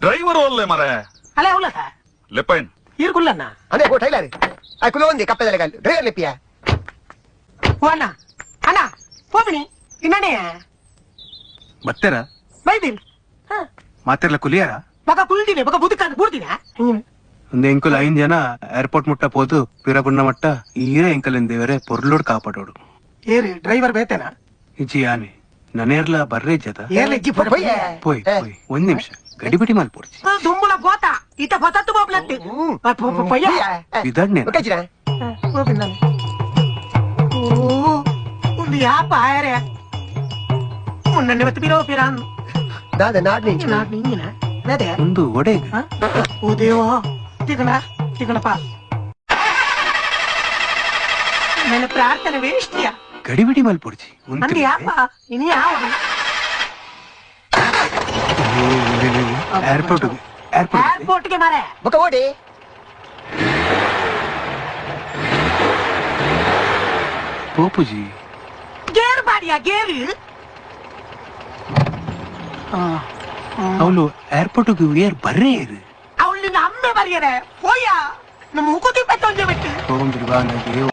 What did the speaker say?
driver ಒಳ್ಳೆ ಮರ ಅಲ್ಲ ಅವಲ್ಲ ಸರ್ ಲೆಪ್ಪೈನ್ ಇರ್ಕುಲ್ಲಣ್ಣ ಅದೇ ಗೋ ಟೈಲರ್ ಕುಲ ಒಂದಿ ಕಪ್ಪೆದಲೆ ಗಲ್ಲು ಡ್ರೈವರ್ ಲೆಪ್ಪಿಯ ಓ ಅಣ್ಣ ಅಣ್ಣ ಹೋಗ್ಬಿಡಿ ಇನ್ನಣೆ ಬತ್ತೆರ ಬೈದಿಲ್ ಮಾತೆರ್ಲ ಕುಲಿಯಾರ ಬಗ ಕುಲ್ದಿನಿ ಬಗ ಬುದಕ ಬುಡ್ದಿನ ಒಂದು ಎಂಕಲ್ 5 ಜನ ಏರ್ಪೋರ್ಟ್ ಮುಟ್ಟ ಪೋದು ಪಿರಗುಣ್ಣ ಮಟ್ಟ ಈರ ಎಂಕಲ್ ದೇವರೇ ಪೊರ್ಲೋಡ್ ಕಾಪಾಡೋಡು ಏರಿ ಡ್ರೈವರ್ ಬೇತೇನ ಇಜಿ ಆನೆ ನನೇರ್ಲ ಬರ್ರೆ ಜದ ಏರ್ಲೆಜ್ಜಿ ಪೋಯ್ ಪೋಯ್ ಪೋಯ್ ಒಂದ್ ನಿಮಿಷ ಗಡಿಬಿಡಿ ಮಾಲ್ ಪೋಡ್ಚಿ ದುಮ್ಮಳ ಗೋತ ಇತ ಪತತ್ತು ಬೋಬ್ಲತ್ತಿ ಪಯ್ಯ ಇದನ್ನೇ ಕಚ್ಚಿನ ಹೋಗ್ಬಿಡಿ ಒಂದು ಯಾಪ ಆಯರೆ ಮುನ್ನಣ್ಣೆ ಬತ್ತು ಬಿರೋ ಪಿರಾನ್ ದಾದ ನಾಡ್ನಿ ನಾಡ್ ನಿಂಗಿನ ಅದೇ ಒಂದು ಒಡೆ ಓ ದೇವ ತಿಗಣ ತಿಗಣಪ್ಪ ನನ್ನ ಪ್ರಾರ್ಥನೆ ವೇಷ್ಟಿಯ ಗಡಿಬಿಡಿ ಮಾಲ್ ಪೋಡ್ಚಿ ಅಂದ್ರೆ ಯಾಪ ಇನಿ ಯಾವುದು ಏರ್ಪೋರ್ಟ್ ಏರ್ಪೋರ್ಟ್ಗೆ ಮಾರೆ ಬೊಕ ಓಡಿ ಪೋಪುಜಿ ಗೇರ್ ಬಾಡಿಯ ಗೇರ್ ಅವಳು ಏರ್ಪೋರ್ಟ್ ಏರ್ ಬರ್ರೇ ಇರು ಅವಳು ನಿನ್ನ ಅಮ್ಮೆ ಬರಿಯರೆ ಹೋಯ್ಯ ನಮ್ಮ ಮುಕುತಿ ಪೆಟ್ಟೊಂಜೆ ಬಿಟ್ಟು ಹೋಗ್ರಿ ಬಾ ನನಗೆ